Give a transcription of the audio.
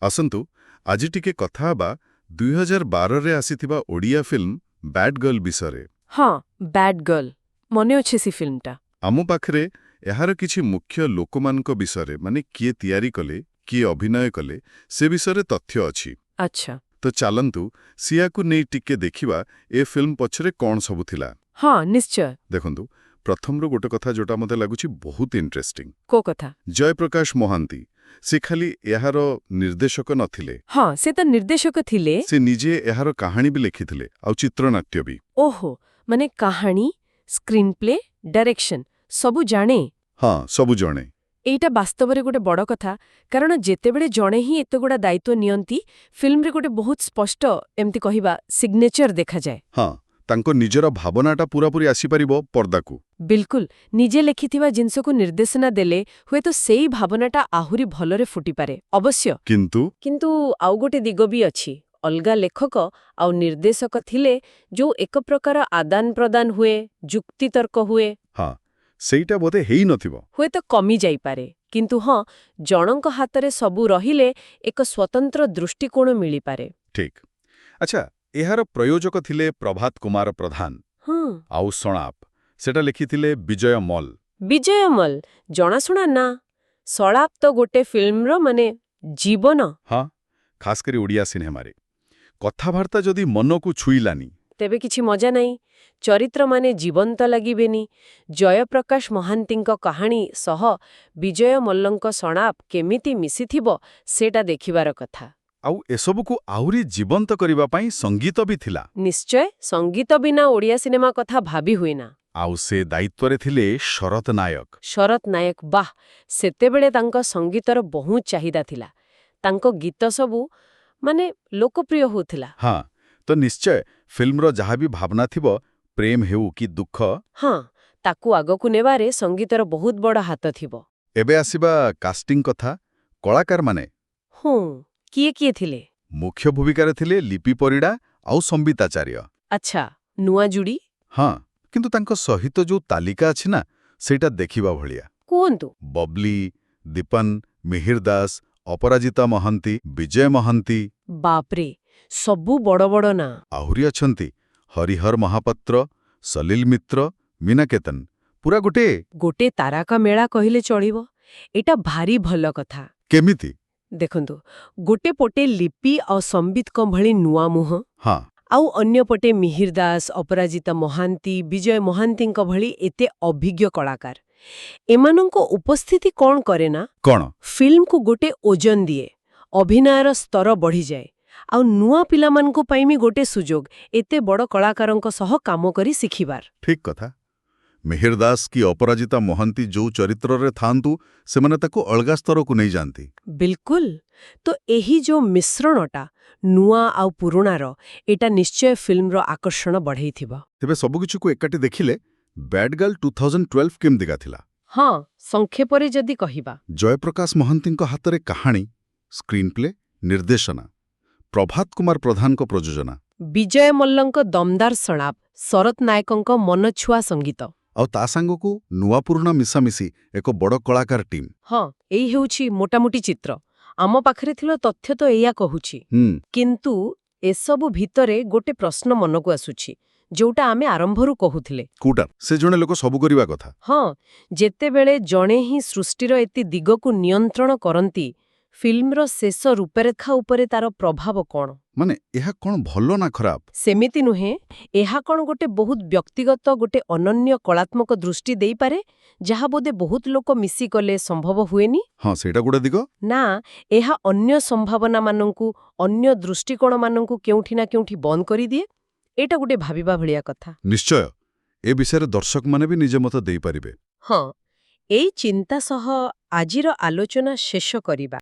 ଆସନ୍ତୁ ଆଜି ଟିକେ କଥା ହେବା 2012ରେ ଆସିଥିବା ଓଡ଼ିଆ ଫିଲ୍ମ ବ୍ୟାଡ୍ ଗର୍ଲ ବିଷୟରେ। ହଁ, ବ୍ୟାଡ୍ ଗର୍ଲ ମନେ ଅଛି ସେ ଫିଲ୍ମଟା। ଆମ ପାଖରେ ଏହାର କିଛି ମୁଖ୍ୟ ଲୋକମାନଙ୍କ ବିଷୟରେ ମାନେ କିଏ ତିଆରି କଲେ, କିଏ ଅଭିନୟ କଲେ, ସେ ବିଷୟରେ ତଥ୍ୟ ଅଛି। ଆଚ୍ଛା। ତ ଚାଲନ୍ତୁ ସିଆକୁ ନେଇ ଟିକେ ଦେଖିବା ଏ ଫିଲ୍ମ ପଛରେ କ'ଣ ସବୁ ଥିଲା। ହଁ, ନିଶ୍ଚୟ। ଦେଖନ୍ତୁ, ପ୍ରଥମରୁ ଗୋଟେ କଥା ଯୋଉଟା ମୋତେ ଲାଗୁଛି ବହୁତ ଇଣ୍ଟରେଷ୍ଟିଂ। କୋଉ କଥା? ଜୟପ୍ରକାଶ ମହାନ୍ତି ସେ ଖାଲି ଏହାର ନିର୍ଦ୍ଦେଶକ ନଥିଲେ, ହଁ, ସେ ତ ନିର୍ଦ୍ଦେଶକ ଥିଲେ। ସେ ନିଜେ ଏହାର କାହାଣୀ ବି ଲେଖିଥିଲେ ଆଉ ଚିତ୍ରନାଟ୍ୟ ବି। ଓହୋ, ମାନେ କାହାଣୀ, ସ୍କ୍ରିନ୍ ପ୍ଲେ, ଡାଇରେକ୍ସନ ସବୁ ଜାଣେ। ହଁ, ସବୁ ଜଣେ। ଏଇଟା ବାସ୍ତବରେ ଗୋଟେ ବଡ଼ କଥା, କାରଣ ଯେତେବେଳେ ଜଣେ ହିଁ ଏତେଗୁଡ଼ା ଦାୟିତ୍ୱ ନିଅନ୍ତି, ଫିଲ୍ମରେ ଗୋଟେ ବହୁତ ସ୍ପଷ୍ଟ ଏମିତି କହିବା ସିଗ୍ନେଚର ଦେଖାଯାଏ। ହଁ, ତାଙ୍କ ନିଜର ଭାବନାଟା ପୁରାପୁରି ଆସିପାରିବ ପର୍ଦ୍ଦାକୁ। ବିଲକୁଲ, ନିଜେ ଲେଖିଥିବା ଜିନିଷକୁ ନିର୍ଦ୍ଦେଶନା ଦେଲେ ହୁଏତ ସେଇ ଭାବନାଟା ଆହୁରି ଭଲରେ ଫୁଟିପାରେ। ଅବଶ୍ୟ କିନ୍ତୁ ଆଉ ଗୋଟେ ଦିଗ ବି ଅଛି। ଅଲଗା ଲେଖକ ଆଉ ନିର୍ଦ୍ଦେଶକ ଥିଲେ ଯୋଉ ଏକ ପ୍ରକାର ଆଦାନ ପ୍ରଦାନ ହୁଏ, ଯୁକ୍ତିତର୍କ ହୁଏ, ହଁ, ସେଇଟା ବୋଧେ ହେଇନଥିବ। ହୁଏତ କମି ଯାଇପାରେ। କିନ୍ତୁ ହଁ, ଜଣଙ୍କ ହାତରେ ସବୁ ରହିଲେ ଏକ ସ୍ୱତନ୍ତ୍ର ଦୃଷ୍ଟିକୋଣ ମିଳିପାରେ। ଠିକ୍। ଆଚ୍ଛା, ଏହାର ପ୍ରଯୋଜକ ଥିଲେ ପ୍ରଭାତ କୁମାର ପ୍ରଧାନ। ହଁ, ଆଉ ସଣାପ ସେଟା ଲେଖିଥିଲେ ବିଜୟ ମଲ। ବିଜୟ ମଲ, ଜଣାଶୁଣା ନା। ସଳାପ ତ ଗୋଟେ ଫିଲ୍ମର ମାନେ ଜୀବନ। ହଁ, ଖାସ୍ କରି ଓଡ଼ିଆ ସିନେମାରେ କଥାବାର୍ତ୍ତା ଯଦି ମନକୁ ଛୁଇଁଲାନି ତେବେ କିଛି ମଜା ନାହିଁ। ଚରିତ୍ରମାନେ ଜୀବନ୍ତ ଲାଗିବେନି। ଜୟପ୍ରକାଶ ମହାନ୍ତିଙ୍କ କାହାଣୀ ସହ ବିଜୟ ମଲ୍ଲଙ୍କ ସଣାପ କେମିତି ମିଶିଥିବ ସେଟା ଦେଖିବାର କଥା। ଆଉ ଏସବୁକୁ ଆହୁରି ଜୀବନ୍ତ କରିବା ପାଇଁ ସଙ୍ଗୀତ ବି ଥିଲା। ନିଶ୍ଚୟ, ସଙ୍ଗୀତ ବିନା ଓଡ଼ିଆ ସିନେମା କଥା ଭାବି ହୁଏନା। ଆଉ ସେ ଦାୟିତ୍ୱରେ ଥିଲେ ଶରତ ନାୟକ। ଶରତ ନାୟକ, ବାଃ, ସେତେବେଳେ ତାଙ୍କ ସଙ୍ଗୀତର ବହୁତ ଚାହିଦା ଥିଲା। ତାଙ୍କ ଗୀତ ସବୁ ମାନେ ଲୋକପ୍ରିୟ ହେଉଥିଲା। ହଁ, ତ ନିଶ୍ଚୟ ଫିଲ୍ମର ଯାହା ବି ଭାବନା ଥିବ, ପ୍ରେମ ହେଉ କି ଦୁଃଖ, ହଁ, ତାକୁ ଆଗକୁ ନେବାରେ ସଙ୍ଗୀତର ବହୁତ ବଡ଼ ହାତ ଥିବ। ଏବେ ଆସିବା କାଷ୍ଟିଂ କଥା। କଳାକାରମାନେ ହଁ, କିଏ କିଏ ଥିଲେ? ମୁଖ୍ୟ ଭୂମିକାରେ ଥିଲେ ଲିପି ପରିଡ଼ା ଆଉ ସମ୍ବିତାଚାର୍ଯ୍ୟ। ଆଚ୍ଛା, ନୂଆ ଯୁଡ଼ି? ହଁ, କିନ୍ତୁ ତାଙ୍କ ସହିତ ଯୋଉ ତାଲିକା ଅଛି ନା, ସେଇଟା ଦେଖିବା ଭଳିଆ। କୁହନ୍ତୁ। ବବଲି, ଦୀପନ, ମିହିର ଦାସ, ଅପରାଜିତା ମହାନ୍ତି, ବିଜୟ ମହାନ୍ତି। ବାପରେ, ସବୁ ବଡ଼ ବଡ଼ ନା। ଆହୁରି ଅଛନ୍ତି ହରିହର ମହାପାତ୍ର, ସଲିଲ ମିତ୍ର, ମୀନାକେତନ। ପୁରା ଗୋଟେ ତାରକା ମେଳା କହିଲେ ଚଳିବ। ଏଇଟା ଭାରି ଭଲ କଥା। କେମିତି? ଦେଖନ୍ତୁ, ଗୋଟେ ପଟେ ଲିପି ଆଉ ସମ୍ବିତଙ୍କ ଭଳି ନୂଆ ମୁହଁ, ହଁ, ଆଉ ଅନ୍ୟପଟେ ମିହିର ଦାସ, ଅପରାଜିତା ମହାନ୍ତି, ବିଜୟ ମହାନ୍ତିଙ୍କ ଭଳି ଏତେ ଅଭିଜ୍ଞ କଳାକାର। ଏମାନଙ୍କ ଉପସ୍ଥିତି କ'ଣ କରେ ନା, କ'ଣ? ଫିଲ୍ମକୁ ଗୋଟେ ଓଜନ ଦିଏ। ଅଭିନୟର ସ୍ତର ବଢ଼ିଯାଏ। ଆଉ ନୂଆ ପିଲାମାନଙ୍କ ପାଇଁ ବି ଗୋଟେ ସୁଯୋଗ ଏତେ ବଡ଼ କଳାକାରଙ୍କ ସହ କାମ କରି ଶିଖିବାର। ଠିକ୍ କଥା। ମିହିର ଦାସ କି ଅପରାଜିତା ମହାନ୍ତି ଯୋଉ ଚରିତ୍ରରେ ଥାଆନ୍ତୁ, ସେମାନେ ତାକୁ ଅଲଗା ସ୍ତରକୁ ନେଇଯାଆନ୍ତି। ବିଲକୁଲ। ତ ଏହି ଯୋଉ ମିଶ୍ରଣଟା ନୂଆ ଆଉ ପୁରୁଣାର, ଏଟା ନିଶ୍ଚୟ ଫିଲ୍ମର ଆକର୍ଷଣ ବଢ଼େଇଥିବ। ତେବେ ସବୁକିଛିକୁ ଏକାଠି ଦେଖିଲେ ବ୍ୟାଡ୍ ଗର୍ଲ 2012 କେମିତିକା ଥିଲା? ହଁ, ସଂକ୍ଷେପରେ ଯଦି କହିବା, ଜୟପ୍ରକାଶ ମହାନ୍ତିଙ୍କ ହାତରେ କାହାଣୀ, ସ୍କ୍ରିନ୍ ପ୍ଲେ, ନିର୍ଦ୍ଦେଶନା, ପ୍ରଭାତ କୁମାର ପ୍ରଧାନଙ୍କ ପ୍ରଯୋଜନା, ବିଜୟ ମଲ୍ଲଙ୍କ ଦମଦାର ସଣାପ, ଶରତ ନାୟକଙ୍କ ମନଛୁଆ ସଙ୍ଗୀତ। ଆଉ ତା ସାଙ୍ଗକୁ ନୂଆ ପୁରୁଣା ମିଶାମିଶି ଏକ ବଡ଼ କଳାକାର ଟିମ୍। ହଁ, ଏଇ ହେଉଛି ମୋଟାମୋଟି ଚିତ୍ର। ଆମ ପାଖରେ ଥିବା ତଥ୍ୟ ତ ଏଇଆ କହୁଛି। କିନ୍ତୁ ଏସବୁ ଭିତରେ ଗୋଟେ ପ୍ରଶ୍ନ ମନକୁ ଆସୁଛି, ଯୋଉଟା ଆମେ ଆରମ୍ଭରୁ କହୁଥିଲେ। କୋଉଟା? ସେ ଜଣେ ଲୋକ ସବୁ କରିବା କଥା। ହଁ, ଯେତେବେଳେ ଜଣେ ହିଁ ସୃଷ୍ଟିର ଏତେ ଦିଗକୁ ନିୟନ୍ତ୍ରଣ କରନ୍ତି, ଫିଲ୍ମର ଶେଷ ରୂପରେଖା ଉପରେ ତାର ପ୍ରଭାବ କ'ଣ? ମାନେ ଏହା କ'ଣ ଭଲ ନା ଖରାପ? ସେମିତି ନୁହେଁ। ଏହା କ'ଣ ଗୋଟେ ବହୁତ ବ୍ୟକ୍ତିଗତ, ଗୋଟେ ଅନନ୍ୟ କଳାତ୍ମକ ଦୃଷ୍ଟି ଦେଇପାରେ, ଯାହା ବୋଧେ ବହୁତ ଲୋକ ମିଶିକଲେ ସମ୍ଭବ ହୁଏନି? ହଁ, ସେଇଟା ଗୋଟେ ଦିଗ। ନା, ଏହା ଅନ୍ୟ ସମ୍ଭାବନାମାନଙ୍କୁ, ଅନ୍ୟ ଦୃଷ୍ଟିକୋଣମାନଙ୍କୁ କେଉଁଠି ନା କେଉଁଠି ବନ୍ଦ କରିଦିଏ। ଏଇଟା ଗୋଟେ ଭାବିବା ଭଳିଆ କଥା। ନିଶ୍ଚୟ, ଏ ବିଷୟରେ ଦର୍ଶକମାନେ ବି ନିଜ ମତ ଦେଇପାରିବେ। ହଁ, ଏଇ ଚିନ୍ତା ସହ ଆଜିର ଆଲୋଚନା ଶେଷ କରିବା।